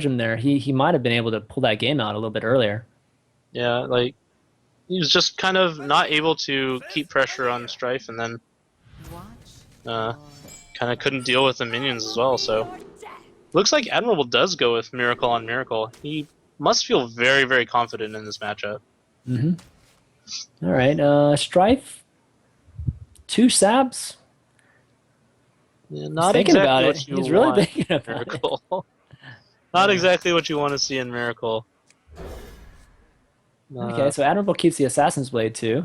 him there, he might have been able to pull that game out a little bit earlier. Yeah, like he was just kind of not able to keep pressure on Strife, and then uh, kind of couldn't deal with the minions as well. So looks like Admirable does go with Miracle on Miracle. He must feel very, very confident in this matchup. Mm-hmm. All right, Strife, 2 sabs. Yeah, He's not thinking about exactly it. what you He's really want thinking in about it. Miracle. Not exactly what you want to see in Miracle. Okay, so Admirable keeps the Assassin's Blade too.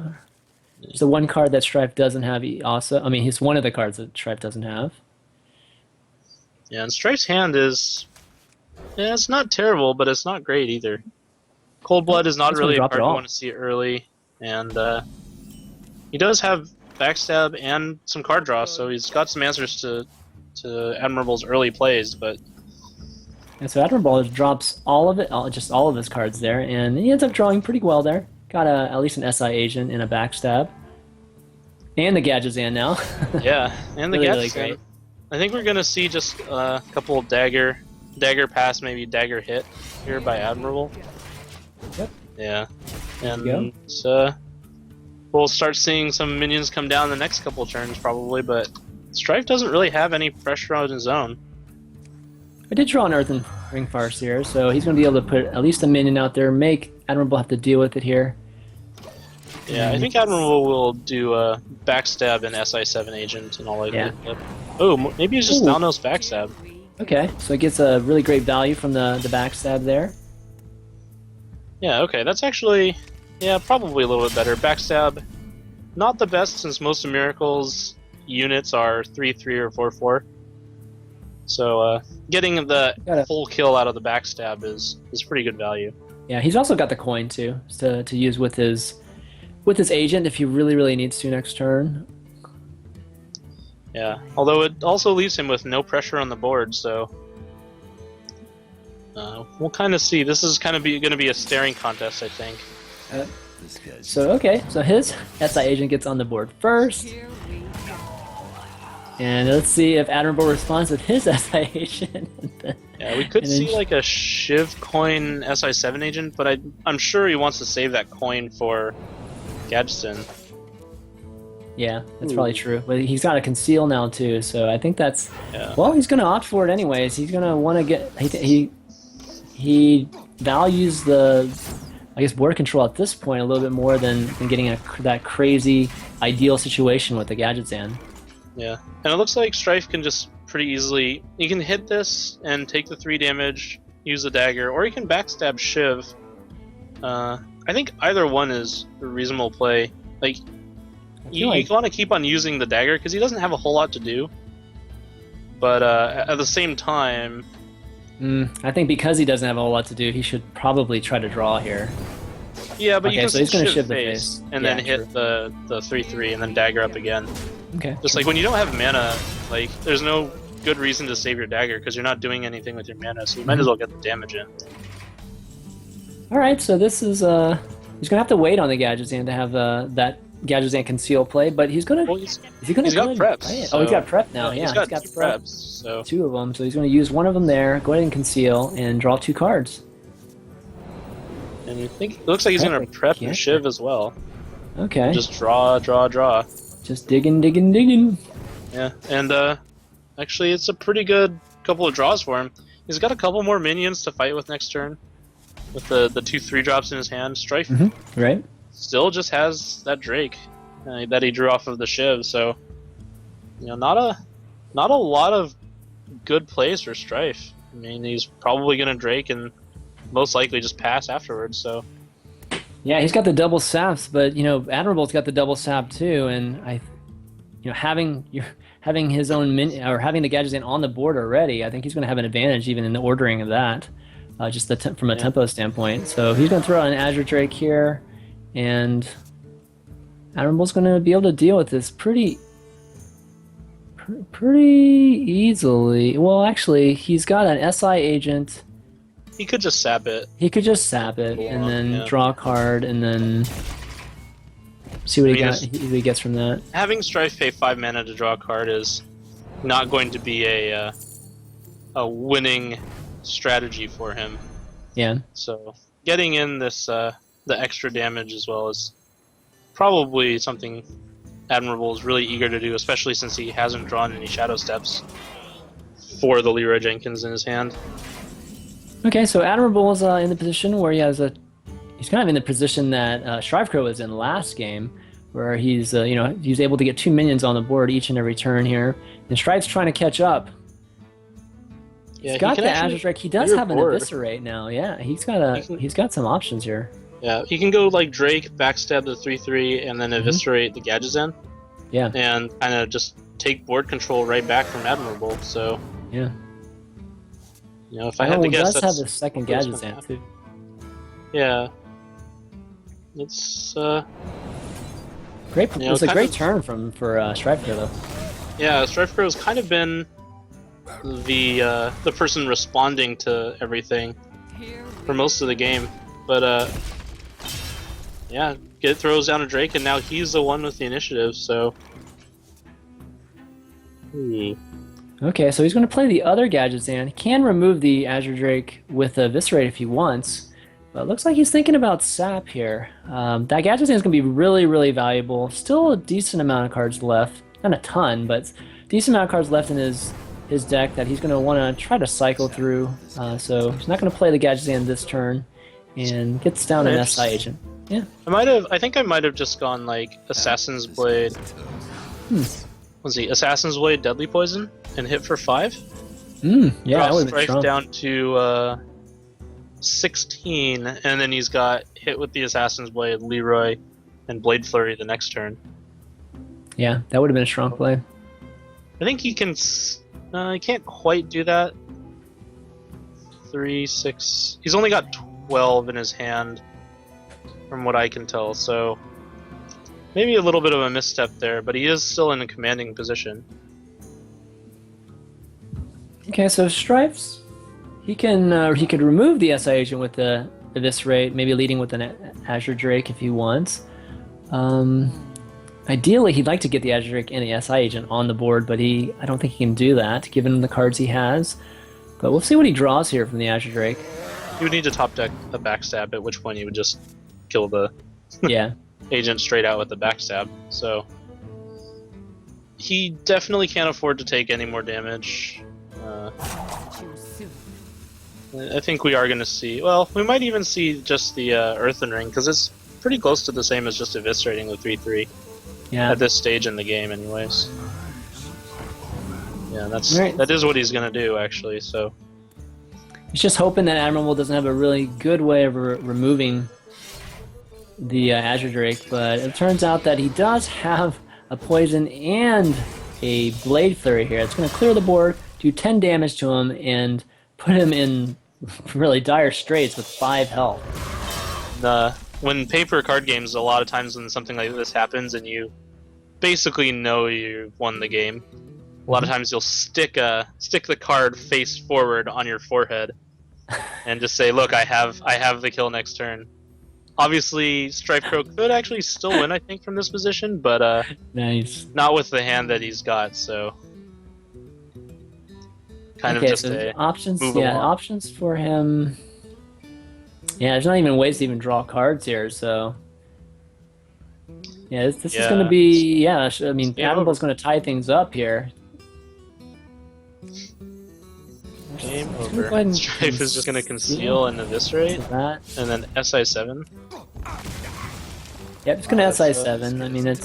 It's the one card that Strife doesn't have. Also, I mean, he's one of the cards that Strife doesn't have. Yeah, and Strife's hand is, yeah, it's not terrible, but it's not great either. Cold Blood is not He's going to really a drop it card you all. want to see early, and he does have Backstab and some card draw, so he's got some answers to Admirable's early plays, but And so Admirable drops all of it, just all of his cards there, and he ends up drawing pretty well there. Got at least an SI agent and a backstab. And the Gadgetzan now. yeah, and the Really, Gadgetzan. really great. I think we're gonna see just a couple of dagger pass, maybe dagger hit here by Admirable. Yep. Yeah, There and we'll start seeing some minions come down the next couple of turns probably, but Strife doesn't really have any pressure on his own. I did draw an Earthen Ring Farseer, so he's going to be able to put at least a minion out there, make Admirable have to deal with it here. Yeah, I think Admirable will do a backstab and SI7 agent and all like that. Yeah. Oh, maybe it's just Ooh. Downose backstab. Okay, so it gets a really great value from the backstab there. Yeah, okay, that's actually, yeah, probably a little bit better. Backstab, not the best since most of Miracle's units are 3/3 or 4/4. So getting the full kill out of the backstab is pretty good value. Yeah, he's also got the coin too to use with his agent if he really needs to next turn. Yeah, although it also leaves him with no pressure on the board, so we'll kind of see. This is kind of going to be a staring contest, I think. So okay, so his SI agent gets on the board first. And let's see if Admirable responds with his SI agent. Yeah, we could see like a Shiv coin SI7 agent, but I'm sure he wants to save that coin for Gadgetzan. Yeah, that's probably true. But he's got a conceal now too, so I think that's. Yeah. Well, he's going to opt for it anyways. He's going to want to get. He values the, I guess, board control at this point a little bit more than getting that crazy ideal situation with the Gadgetzan. Yeah, and it looks like Strife can just pretty easily. You can hit this and take the 3 damage, use the dagger, or you can backstab Shiv. I think either one is a reasonable play. Like, you want to keep on using the dagger because he doesn't have a whole lot to do. But at the same time, I think because he doesn't have a whole lot to do, he should probably try to draw here. yeah, but you can so he's still gonna shiv the face and Yeah, then hit the 3/3 and then dagger up again. Okay. Just like when you don't have mana, like there's no good reason to save your dagger because you're not doing anything with your mana, so you might as well get the damage in. All right, so this is he's gonna have to wait on the Gadgetzan to have that Gadgetzan conceal play, but he's gonna. Well, is he gonna? he's got preps. Oh, he's got prep now. Yeah, he's got 2 prep. preps. So 2 of them, so he's gonna use one of them there. Go ahead and conceal and draw 2 cards. and I think it looks like he's gonna prep and Shiv as well. Okay. Just draw. Just digging. Yeah, and actually it's a pretty good couple of draws for him. He's got a couple more minions to fight with next turn. With the 2 3-drops in his hand, Strife Right. still just has that Drake that he drew off of the Shiv, so not a lot of good plays for Strife. I mean, he's probably gonna Drake and most likely just pass afterwards. So Yeah, he's got the double saps, but Admirable's got the double sap too, and having his own or having the Gadgetzan on the board already, I think he's going to have an advantage even in the ordering of that, just from a tempo standpoint. So he's going to throw out an Azure Drake here, and Admirable's going to be able to deal with this pretty easily. Well, actually, he's got an SI agent. he could just sap it. He could just sap it and then draw a card and then see what he gets from that. Having Strife pay 5 mana to draw a card is not going to be a winning strategy for him. Yeah. So getting in this the extra damage as well is probably something Admirable is really eager to do, especially since he hasn't drawn any Shadow Steps for the Leroy Jenkins in his hand. Okay, so Admirable is in the position where he's kind of in the position that StrifeCro was in last game, where he's he's able to get 2 minions on the board each and every turn here, and Strife's trying to catch up. Yeah, he's got the Azure Drake. He does have an Eviscerate now. Yeah, he's got some options here. Yeah, he can go like Drake, backstab the 3/3, and then Eviscerate the Gadgetzan. Yeah, and kind of just take board control right back from Admirable. So yeah, if I had to guess, he does have the second Gadgetzan too. Yeah, it's great. It's a great turn for StrifeCro though. Yeah, StrifeCro has kind of been the person responding to everything for most of the game, but yeah, throws down a Drake, and now he's the one with the initiative. So, okay, so he's going to play the other Gadgetzan. He can remove the Azure Drake with a Eviscerate if he wants, but it looks like he's thinking about Sap here. That Gadgetzan is going to be really, really valuable. Still a decent amount of cards left, not a ton, but decent amount of cards left in his deck that he's going to want to try to cycle through. So he's not going to play the Gadgetzan this turn, and gets down an SI agent. Yeah. I think I might have just gone like Assassin's Blade. Let's see, Assassin's Blade, Deadly Poison, and hit for 5. Yeah, that would would be strong. Down to 16, and then he's got hit with the Assassin's Blade, Leroy, and Blade Flurry the next turn. Yeah, that would have been a strong play. I think he can. He can't quite do that. 3, 6. He's only got 12 in his hand, from what I can tell. So maybe a little bit of a misstep there, but he is still in a commanding position. Okay, so Strifes, he could remove the SI agent with the Eviscerate, maybe leading with an Azure Drake if he wants. Ideally, he'd like to get the Azure Drake and the SI agent on the board, but I don't think he can do that given the cards he has. But we'll see what he draws here from the Azure Drake. You would need to top deck a backstab, at which point you would just kill the agent straight out with the backstab. So he definitely can't afford to take any more damage. I think we are going to see. Well, we might even see just the Earthen Ring, because it's pretty close to the same as just eviscerating the 3/3. Yeah. At this stage in the game, anyways. Yeah, Right. that is what he's going to do, actually. So he's just hoping that Admirable doesn't have a really good way of removing the Azure Drake, but it turns out that he does have a poison and a Blade Flurry here. It's going to clear the board, do 10 damage to him, and put him in really dire straits with 5 health. When paper card games, a lot of times when something like this happens and you basically know you've won the game, a lot of times you'll stick the card face forward on your forehead and just say, "Look, I have the kill next turn." Obviously, StrifeCro could actually still win, I think, from this position, but nice. Not with the hand that he's got. So kind of just options. Move along. Options for him. Yeah, there's not even ways to even draw cards here, so yeah, this is going to be I mean, Admirable's going to tie things up here. Game over. Strife is just going to conceal and eviscerate, and then SI7. Yep, it's going to SI7. I mean,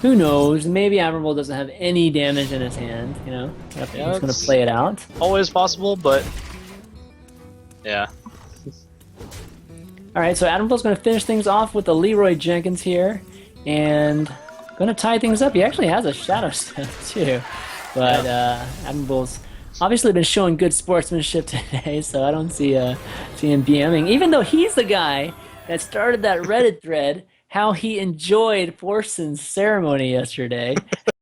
who knows? Maybe Admirable doesn't have any damage in his hand. He's going to play it out. Always possible, but yeah. All right, so Admirable's going to finish things off with the Leroy Jenkins here, and going to tie things up. He actually has a Shadow Step too, but Admirable's obviously been showing good sportsmanship today, so I don't see him BMing, even though he's the guy that started that Reddit thread how he enjoyed Forson's ceremony yesterday.